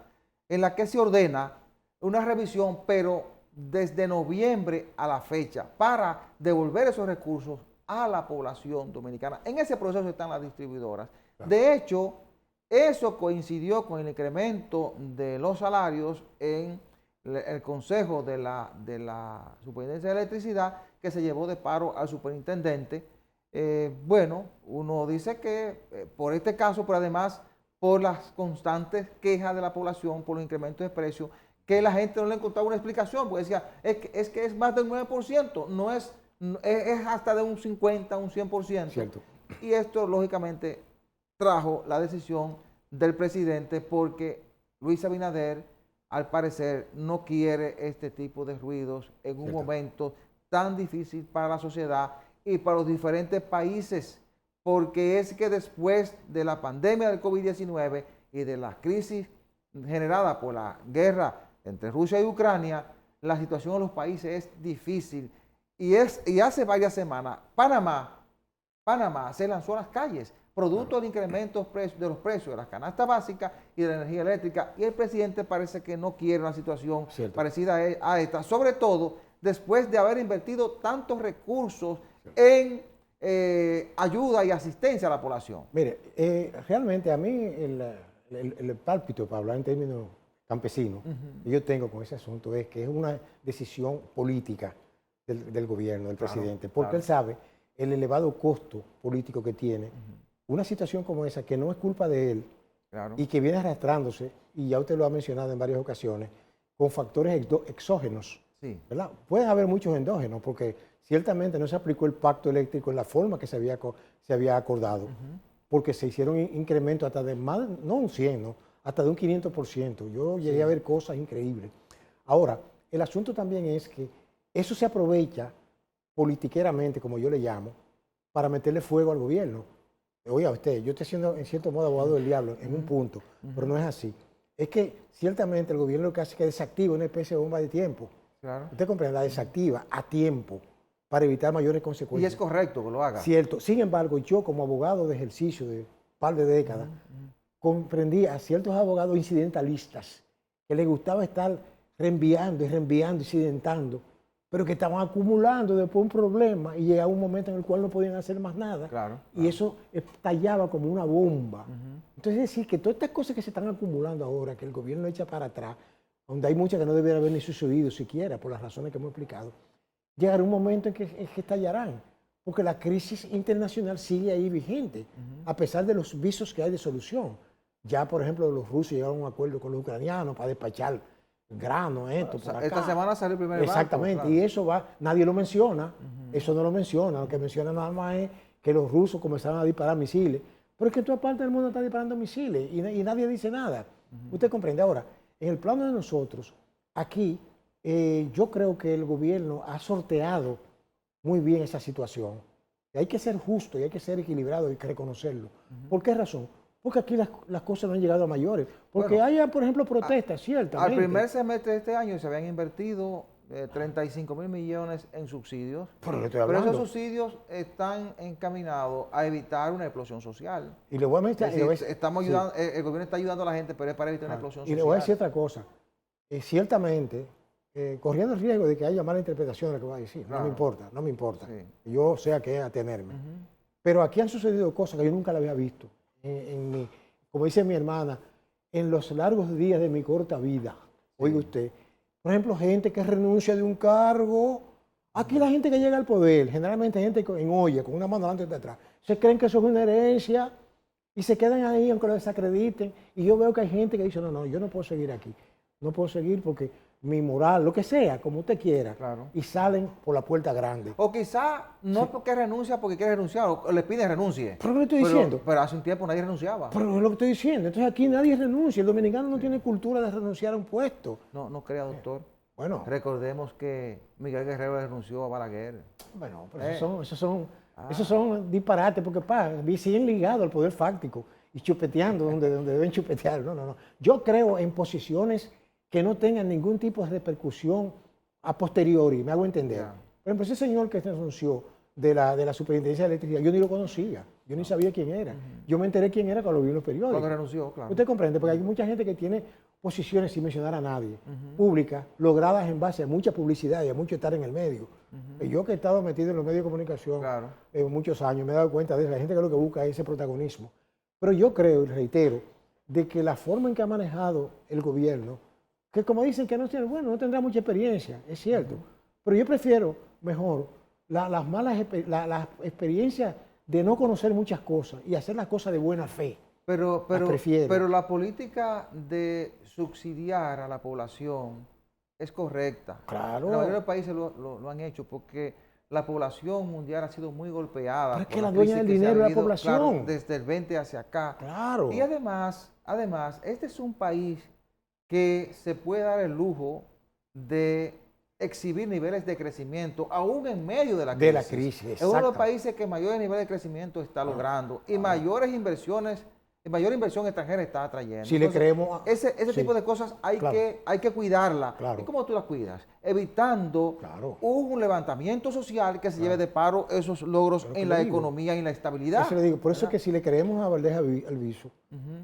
A: en la que se ordena una revisión, pero desde noviembre a la fecha, para devolver esos recursos a la población dominicana. En ese proceso están las distribuidoras. Claro. De hecho, eso coincidió con el incremento de los salarios en el Consejo de la Superintendencia de Electricidad, que se llevó de paro al superintendente. Bueno, uno dice que por este caso, pero además por las constantes quejas de la población por los incrementos de precios, que la gente no le encontraba una explicación, porque decía, es que es más del 9%, no es hasta de un 50, un 100%.
B: Cierto.
A: Y esto, lógicamente, trajo la decisión del presidente, porque Luis Abinader, al parecer, no quiere este tipo de ruidos en un momento tan difícil para la sociedad y para los diferentes países, porque es que después de la pandemia del COVID-19 y de la crisis generada por la guerra entre Rusia y Ucrania, la situación en los países es difícil. Y hace varias semanas, Panamá Panamá se lanzó a las calles, producto del incremento de los precios de las canastas básicas y de la energía eléctrica, y el presidente parece que no quiere una situación parecida a esta, sobre todo después de haber invertido tantos recursos en ayuda y asistencia a la población.
B: Mire, realmente a mí el pálpito, para hablar en términos campesinos, que yo tengo con ese asunto es que es una decisión política del gobierno, del presidente, porque él sabe el elevado costo político que tiene. Una situación como esa, que no es culpa de él y que viene arrastrándose, y ya usted lo ha mencionado en varias ocasiones, con factores exógenos. ¿Verdad? Pueden haber muchos endógenos, porque ciertamente no se aplicó el pacto eléctrico en la forma que se había acordado, porque se hicieron incrementos hasta de más, no un 100, ¿no? Hasta de un 500%. Yo llegué a ver cosas increíbles. Ahora, el asunto también es que eso se aprovecha politiqueramente, como yo le llamo, para meterle fuego al gobierno. Oiga usted, yo estoy siendo en cierto modo abogado del diablo en un punto, pero no es así. Es que ciertamente el gobierno lo que hace es que desactiva una especie de bomba de tiempo. Usted comprende, la desactiva a tiempo para evitar mayores consecuencias.
A: Y es correcto que lo haga.
B: Cierto. Sin embargo, yo como abogado de ejercicio de un par de décadas, comprendí a ciertos abogados incidentalistas que les gustaba estar reenviando, incidentando, pero que estaban acumulando después un problema y llegaba un momento en el cual no podían hacer más nada. Y eso estallaba como una bomba. Entonces, es decir, que todas estas cosas que se están acumulando ahora, que el gobierno echa para atrás, donde hay muchas que no deberían haber ni sucedido siquiera, por las razones que hemos explicado, llegará un momento en que estallarán, porque la crisis internacional sigue ahí vigente, a pesar de los visos que hay de solución. Ya, por ejemplo, los rusos llegaron a un acuerdo con los ucranianos para despachar grano, por acá.
A: Esta semana salió el primer
B: Exactamente,
A: barco,
B: y eso nadie lo menciona, eso no lo menciona, lo que menciona nada más es que los rusos comenzaron a disparar misiles, pero es que en toda parte del mundo están disparando misiles y nadie dice nada. Usted comprende. Ahora, en el plano de nosotros, aquí, yo creo que el gobierno ha sorteado muy bien esa situación. Y hay que ser justo y hay que ser equilibrado y hay que reconocerlo. ¿Por qué razón? Porque aquí las cosas no han llegado a mayores. Porque hay, por ejemplo, protestas, ciertamente.
A: Al primer semestre de este año se habían invertido 35.000 millones en subsidios.
B: Pero esos
A: subsidios están encaminados a evitar una explosión social.
B: Y le voy a mencionar,
A: estamos ayudando, el gobierno está ayudando a la gente, pero es para evitar una explosión social.
B: Y le voy a decir otra cosa. Ciertamente, corriendo el riesgo de que haya mala interpretación de lo que voy a decir, no me importa. Yo sé a qué atenerme. Pero aquí han sucedido cosas que yo nunca la había visto. Como dice mi hermana, en los largos días de mi corta vida. Oiga usted, por ejemplo, gente que renuncia de un cargo. Aquí la gente que llega al poder, generalmente gente en olla, con una mano delante y de atrás, se creen que eso es una herencia y se quedan ahí aunque lo desacrediten. Y yo veo que hay gente que dice, no, yo no puedo seguir aquí. No puedo seguir porque mi moral, lo que sea, como usted quiera, y salen por la puerta grande.
A: O quizá no porque renuncia, porque quiere renunciar, o le pide renuncie.
B: Pero lo estoy diciendo.
A: Pero hace un tiempo nadie renunciaba.
B: Pero es lo que estoy diciendo. Entonces aquí nadie renuncia. El dominicano no tiene cultura de renunciar a un puesto.
A: No crea, doctor.
B: Bueno.
A: Recordemos que Miguel Guerrero renunció a Balaguer.
B: Bueno, pero esos son disparates, porque siguen ligados al poder fáctico y chupeteando donde deben chupetear. No. Yo creo en posiciones que no tengan ningún tipo de repercusión a posteriori, me hago entender. Por ejemplo, ese señor que renunció de la Superintendencia de Electricidad, yo ni lo conocía, yo ni sabía quién era. Yo me enteré quién era cuando lo vi en los periódicos.
A: Cuando renunció, claro.
B: Usted comprende, porque hay mucha gente que tiene posiciones, sin mencionar a nadie, públicas, logradas en base a mucha publicidad y a mucho estar en el medio. Y yo que he estado metido en los medios de comunicación muchos años, me he dado cuenta de eso. La gente que lo que busca es ese protagonismo. Pero yo creo, y reitero, de que la forma en que ha manejado el gobierno, que como dicen que no tendrá mucha experiencia, es cierto, pero yo prefiero mejor las experiencias de no conocer muchas cosas y hacer las cosas de buena fe.
A: Pero la política de subsidiar a la población es correcta.
B: Claro.
A: La mayoría de los países lo han hecho porque la población mundial ha sido muy golpeada.
B: Pero es que la dueña del dinero es la población.
A: Claro, desde el 20 hacia acá.
B: Claro.
A: Y además, este es un país que se puede dar el lujo de exhibir niveles de crecimiento aún en medio de la crisis. Es uno de los países que mayores niveles de crecimiento está logrando y mayores inversiones mayor inversión extranjera está atrayendo.
B: Si le creemos...
A: Ese
B: sí,
A: tipo de cosas hay que cuidarla.
B: Claro.
A: ¿Y cómo tú las cuidas? Evitando un levantamiento social que se lleve de paro esos logros en la economía y en la estabilidad.
B: Eso le digo, por eso es que si le creemos a Valdés Alviso,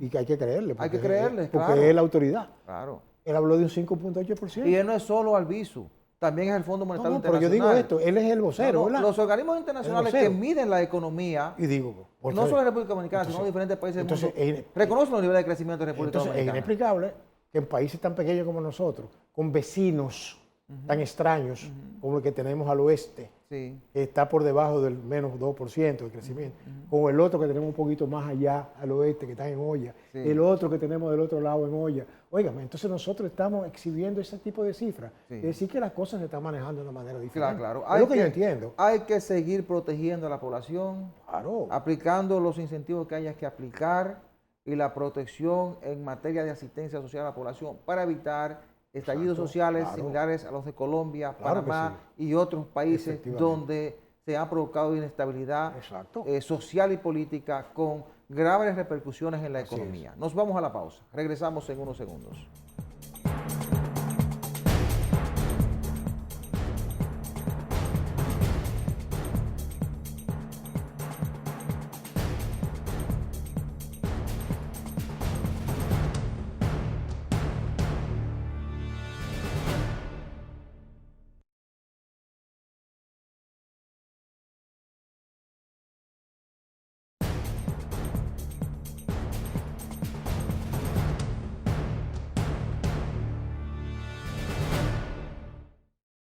B: y que hay que creerle.
A: Hay que creerle, claro.
B: Porque es la autoridad.
A: Claro.
B: Él habló de un 5.8%.
A: Y él no es solo Albizu, también es el Fondo Monetario Internacional.
B: Pero yo digo esto, él es el vocero, ¿verdad?
A: Los organismos internacionales que miden la economía,
B: y digo,
A: no solo la República Dominicana, sino diferentes países del mundo, reconocen los niveles de crecimiento de la República Dominicana.
B: Es inexplicable que en países tan pequeños como nosotros, con vecinos tan extraños como el que tenemos al oeste, que está por debajo del menos 2% de crecimiento, con el otro que tenemos un poquito más allá al oeste, que está en olla, el otro que tenemos del otro lado en olla. Óigame, entonces nosotros estamos exhibiendo ese tipo de cifras. Es decir, que las cosas se están manejando de una manera diferente.
A: Claro.
B: Es lo que yo entiendo.
A: Hay que seguir protegiendo a la población, aplicando los incentivos que haya que aplicar y la protección en materia de asistencia social a la población para evitar estallidos sociales similares a los de Colombia, Panamá y otros países donde se ha provocado inestabilidad social y política con graves repercusiones en la economía. Nos vamos a la pausa. Regresamos en unos segundos.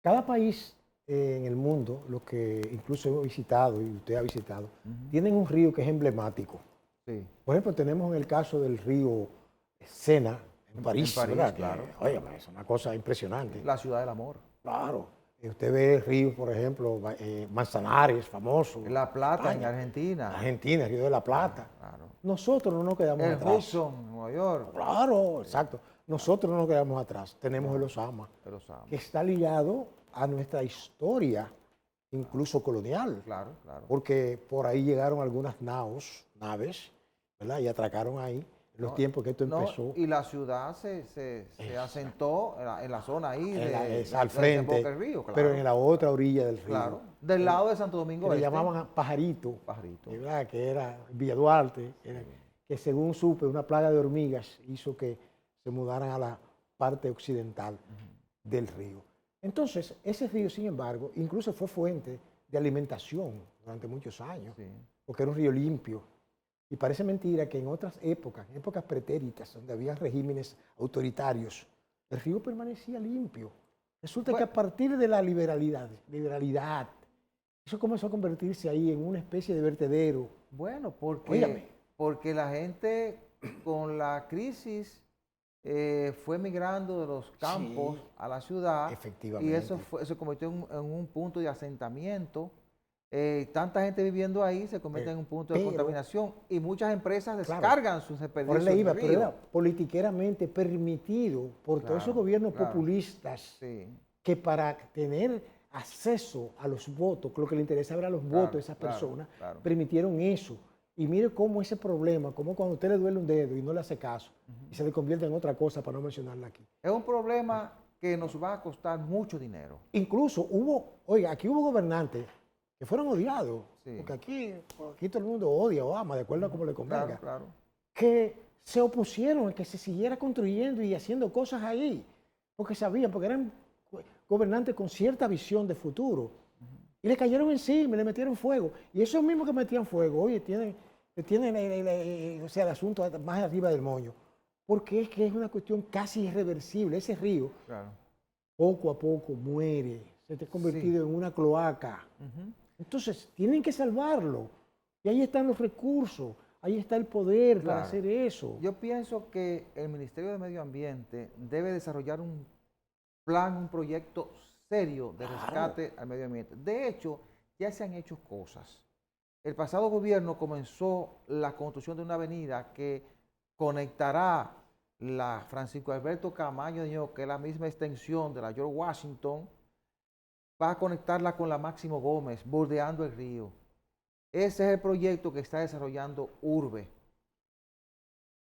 B: Cada país en el mundo, lo que incluso he visitado y usted ha visitado, tienen un río que es emblemático. Por ejemplo, tenemos en el caso del río Sena, en París, ¿verdad?
A: Claro.
B: Oye, es una cosa impresionante.
A: La ciudad del amor.
B: Claro. Usted ve el río, por ejemplo, Manzanares, famoso.
A: La Plata, en Argentina.
B: Argentina, el río de la Plata.
A: Claro.
B: Nosotros no nos quedamos atrás.
A: El Hudson, Nueva York.
B: Claro, exacto. Nosotros no nos quedamos atrás. Tenemos el Osama, que está ligado a nuestra historia, incluso colonial.
A: Claro.
B: Porque por ahí llegaron algunas naves, ¿verdad? Y atracaron ahí en los tiempos que esto empezó.
A: Y la ciudad se asentó en la zona ahí
B: al frente,
A: del río,
B: pero en la otra orilla del río.
A: Claro, del lado de Santo Domingo
B: Le llamaban Pajarito, ¿verdad? Que era Villa Duarte, que según supe, una plaga de hormigas hizo que se mudaran a la parte occidental del río. Entonces, ese río, sin embargo, incluso fue fuente de alimentación durante muchos años, porque era un río limpio. Y parece mentira que en otras épocas, en épocas pretéritas, donde había regímenes autoritarios, el río permanecía limpio. Resulta que a partir de la liberalidad, eso comenzó a convertirse ahí en una especie de vertedero.
A: Bueno, porque la gente con la crisis fue migrando de los campos a la ciudad.
B: Efectivamente.
A: Y eso se convirtió en un punto de asentamiento. Tanta gente viviendo ahí se convierte en un punto de contaminación y muchas empresas descargan sus desperdicios en el río.
B: Pero era politiqueramente permitido por todos esos gobiernos populistas que para tener acceso a los votos, lo que le interesaba era los votos de esas personas, permitieron eso. Y mire cómo ese problema, como cuando a usted le duele un dedo y no le hace caso, y se le convierte en otra cosa para no mencionarla aquí.
A: Es un problema que nos va a costar mucho dinero.
B: Incluso aquí hubo gobernantes que fueron odiados, porque aquí todo el mundo odia o ama, de acuerdo a cómo le convenga, que se opusieron a que se siguiera construyendo y haciendo cosas ahí, porque eran gobernantes con cierta visión de futuro, y le cayeron encima, le metieron fuego, y esos mismos que metían fuego, oye, tienen el asunto más arriba del moño, porque es que es una cuestión casi irreversible. Ese río, poco a poco muere, se ha convertido en una cloaca. Entonces, tienen que salvarlo. Y ahí están los recursos, ahí está el poder para hacer eso.
A: Yo pienso que el Ministerio de Medio Ambiente debe desarrollar un plan, un proyecto serio de rescate al medio ambiente. De hecho, ya se han hecho cosas. El pasado gobierno comenzó la construcción de una avenida que conectará la Francisco Alberto Camaño de Ño, que es la misma extensión de la George Washington, va a conectarla con la Máximo Gómez, bordeando el río. Ese es el proyecto que está desarrollando Urbe.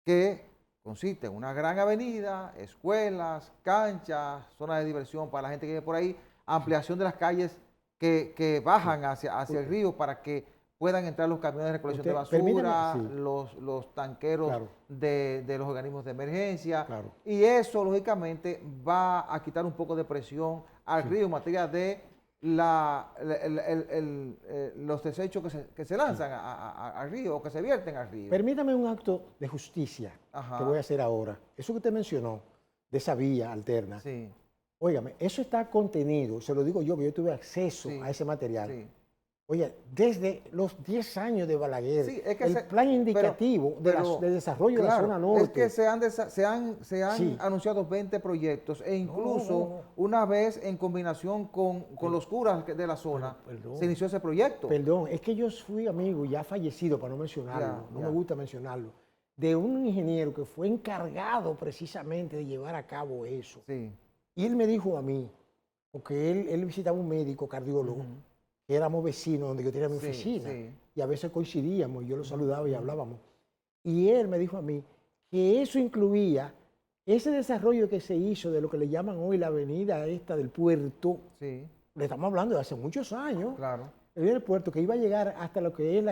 A: que consiste en una gran avenida, escuelas, canchas, zonas de diversión para la gente que vive por ahí, ampliación de las calles que bajan hacia el río para que puedan entrar los camiones de recolección de basura, los tanqueros
B: Claro.
A: de los organismos de emergencia.
B: Claro.
A: Y eso, lógicamente, va a quitar un poco de presión al río en materia de los desechos que se lanzan al río o que se vierten al río.
B: Permítame un acto de justicia que voy a hacer ahora. Eso que usted mencionó, de esa vía alterna.
A: Sí.
B: Óigame, eso está contenido, se lo digo yo, que yo tuve acceso a ese material.
A: Sí.
B: Oye, desde los 10 años de Balaguer,
A: Sí, es que
B: el plan indicativo de desarrollo de la zona norte.
A: Es que se han anunciado 20 proyectos e incluso una vez en combinación con los curas de la zona se inició ese proyecto.
B: Perdón, es que yo fui amigo, ya fallecido, para no mencionarlo, no me gusta mencionarlo, de un ingeniero que fue encargado precisamente de llevar a cabo eso.
A: Sí.
B: Y él me dijo a mí, porque él visitaba un médico cardiólogo, que éramos vecinos donde yo tenía mi oficina, y a veces coincidíamos, yo lo saludaba y hablábamos. Y él me dijo a mí que eso incluía ese desarrollo que se hizo de lo que le llaman hoy la avenida esta del puerto.
A: Sí.
B: Le estamos hablando de hace muchos años.
A: Claro.
B: La avenida del puerto, que iba a llegar hasta lo que es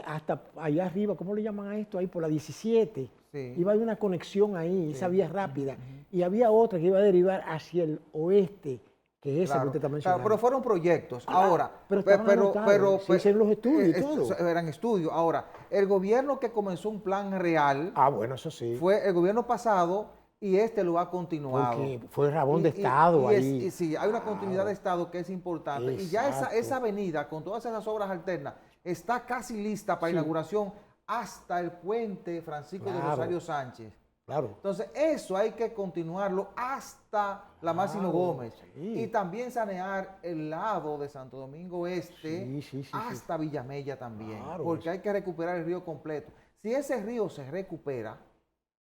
B: hasta allá arriba, ¿cómo le llaman a esto? Ahí por la 17.
A: Sí.
B: Iba a haber una conexión ahí, esa vía rápida. Y había otra que iba a derivar hacia el oeste, que es esa que usted está mencionando.
A: Claro, pero fueron proyectos. Ahora,
B: pero se hicieron los estudios y todo.
A: Eran estudios. Ahora, el gobierno que comenzó un plan real
B: bueno, eso sí.
A: fue el gobierno pasado y este lo ha continuado.
B: Porque fue rabón de Estado ahí.
A: Sí, hay una continuidad de Estado que es importante.
B: Exacto.
A: Y ya esa avenida, con todas esas obras alternas, está casi lista para inauguración hasta el puente Francisco de Rosario Sánchez.
B: Claro.
A: Entonces, eso hay que continuarlo hasta la Máximo Gómez.
B: Sí.
A: Y también sanear el lado de Santo Domingo Este hasta Villamella también.
B: Claro,
A: porque hay que recuperar el río completo. Si ese río se recupera,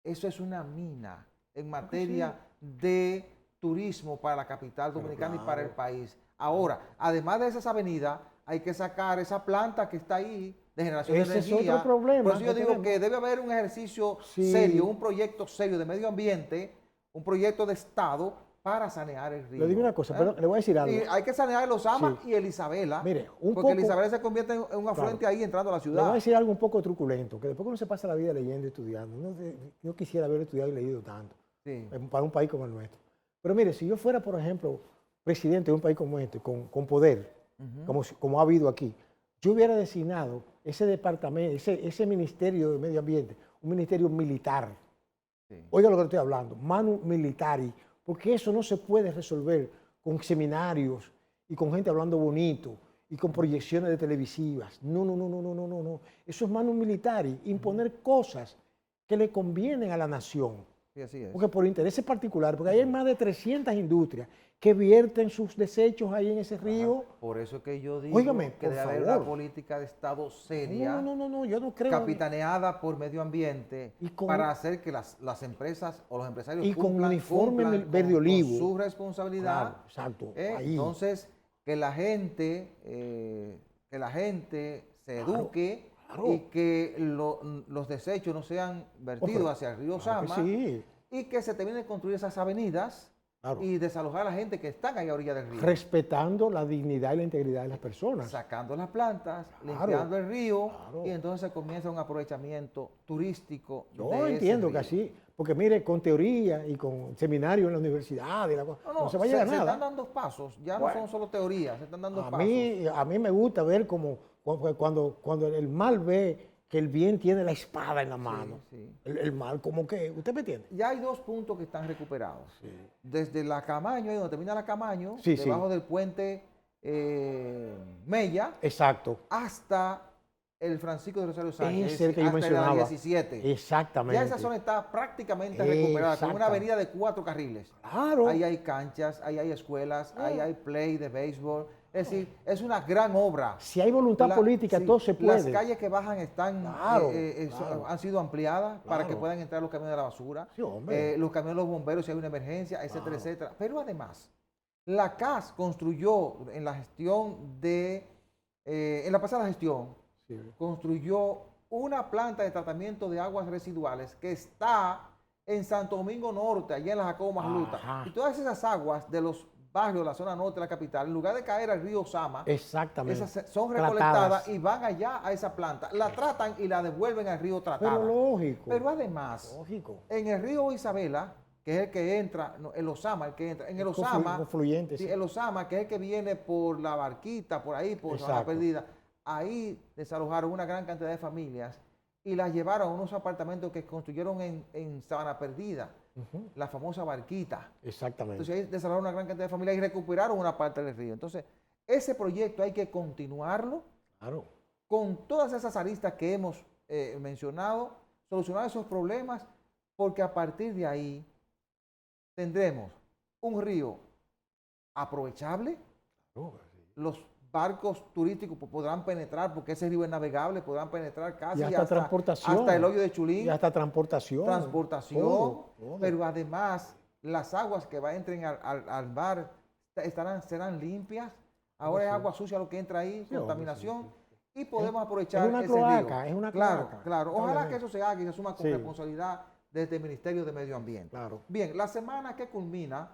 A: eso es una mina en materia de turismo para la capital dominicana y para el país. Ahora, además de esas avenidas, hay que sacar esa planta que está ahí de generación de energía.
B: Ese es otro problema.
A: Por eso yo digo que debe haber un ejercicio serio, un proyecto serio de medio ambiente, un proyecto de Estado para sanear el río.
B: Le digo una cosa, pero le voy a decir algo.
A: Y hay que sanear el Osama y el Isabela.
B: Mire,
A: porque el Isabela se convierte en un afluente ahí entrando a la ciudad.
B: Le voy a decir algo un poco truculento, que después que uno se pasa la vida leyendo y estudiando, yo quisiera haber estudiado y leído tanto para un país como el nuestro. Pero mire, si yo fuera, por ejemplo, presidente de un país como este, con poder, como ha habido aquí, yo hubiera designado ese departamento, ese ministerio de medio ambiente, un ministerio militar. Oiga lo que estoy hablando, manu militari, porque eso no se puede resolver con seminarios y con gente hablando bonito y con proyecciones de televisivas. No. Eso es manu militari, imponer cosas que le convienen a la nación.
A: Sí, así es.
B: Porque por intereses particulares, porque hay más de 300 industrias que vierten sus desechos ahí en ese río.
A: Por eso es que yo digo que debe haber una política de Estado seria,
B: no, yo no creo.
A: Capitaneada por medio ambiente, para hacer que las empresas o los empresarios
B: cumplan
A: verde olivo con su responsabilidad.
B: Claro, exacto. Ahí.
A: Entonces, que la gente se eduque y que los desechos no sean vertidos hacia el río Sama y que se terminen de construir esas avenidas y desalojar a la gente que está ahí a orilla del río.
B: Respetando la dignidad y la integridad de las personas.
A: Sacando las plantas, limpiando el río y entonces comienza un aprovechamiento turístico.
B: Yo entiendo que así, porque mire, con teoría y con seminario en la universidad, no se va a llegar a nada.
A: Se están dando pasos, ya no son solo teorías, se están dando pasos.
B: A mí me gusta ver como cuando el mal ve que el bien tiene la espada en la mano. El mal como que, ¿usted me entiende?
A: Ya hay dos puntos que están recuperados. Desde la Camaño, ahí donde termina la Camaño, debajo del puente Mella.
B: Exacto.
A: Hasta el Francisco de Rosario Sánchez.
B: Ese es el que yo mencionaba.
A: La 17.
B: Exactamente.
A: Ya esa zona está prácticamente recuperada, con una avenida de 4 carriles.
B: Claro.
A: Ahí hay canchas, ahí hay escuelas, ahí hay play de béisbol. Es decir, es una gran obra.
B: Si hay voluntad política, todo se puede.
A: Las calles que bajan han sido ampliadas para que puedan entrar los camiones de la basura, los camiones de los bomberos si hay una emergencia, etcétera, etcétera. Pero además, la CAS construyó en la gestión en la pasada gestión, construyó una planta de tratamiento de aguas residuales que está en Santo Domingo Norte, allá en la Jacobo Masluta.
B: Ajá.
A: Y todas esas aguas de los barrios de la zona norte de la capital, en lugar de caer al río Sama,
B: Exactamente.
A: esas son
B: Tratadas.
A: recolectadas y van allá a esa planta, la tratan y la devuelven al río tratada.
B: Pero lógico.
A: Pero además,
B: Lógico.
A: en el río Isabela, que es el que entra, no, el Osama, el que entra, en el Osama,
B: Confluyente,
A: sí,
B: sí.
A: el Osama, que es el que viene por la Barquita, por ahí, por Zona
B: Exacto.
A: Perdida, ahí desalojaron una gran cantidad de familias y las llevaron a unos apartamentos que construyeron en Sabana Perdida,
B: Ujú.
A: la famosa Barquita.
B: Exactamente.
A: Entonces ahí desalojaron una gran cantidad de familias y recuperaron una parte del río. Entonces, ese proyecto hay que continuarlo
B: Claro.
A: con todas esas aristas que hemos mencionado, solucionar esos problemas, porque a partir de ahí tendremos un río aprovechable,
B: Claro, sí.
A: los barcos turísticos podrán penetrar, porque ese río es navegable, podrán penetrar casi
B: Y hasta transportación.
A: hasta el hoyo de Chulín,
B: Y hasta transportación.
A: transportación,
B: Todo.
A: pero además las aguas que entren al mar serán limpias. Ahora
B: Sí.
A: es agua sucia lo que entra ahí,
B: Sí,
A: contaminación,
B: sí,
A: y podemos
B: Es
A: aprovechar
B: una
A: ese
B: cloaca,
A: río.
B: es una
A: Claro,
B: cloaca,
A: claro. Ojalá que
B: lamentablemente.
A: eso se haga y se asuma con
B: Sí.
A: responsabilidad desde el Ministerio de Medio Ambiente.
B: Claro.
A: Bien, la semana que culmina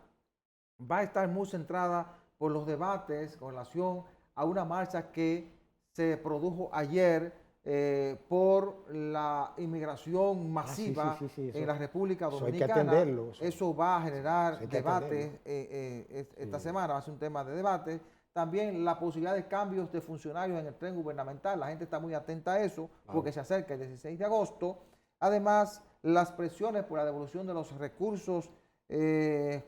A: va a estar muy centrada por los debates con relación a una marcha que se produjo ayer por la inmigración masiva
B: sí, eso-
A: en la República
B: eso hay que
A: Dominicana.
B: atenderlo,
A: Eso va a generar
B: hay que
A: debates esta semana, va a ser un tema de debate. También la posibilidad de cambios de funcionarios en el tren gubernamental, la gente está muy atenta a eso porque se acerca el 16 de agosto. Además, las presiones por la devolución de los recursos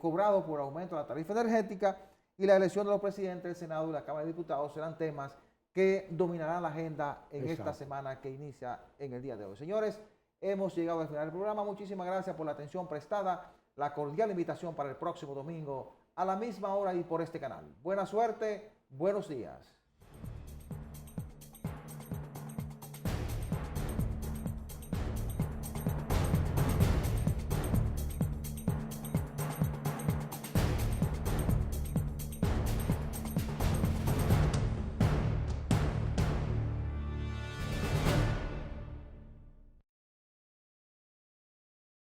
A: cobrados por aumento de la tarifa energética y la elección de los presidentes del Senado y la Cámara de Diputados serán temas que dominarán la agenda en esta semana que inicia en el día de hoy. Señores, hemos llegado al final del programa. Muchísimas gracias por la atención prestada. La cordial invitación para el próximo domingo a la misma hora y por este canal. Buena suerte, buenos días.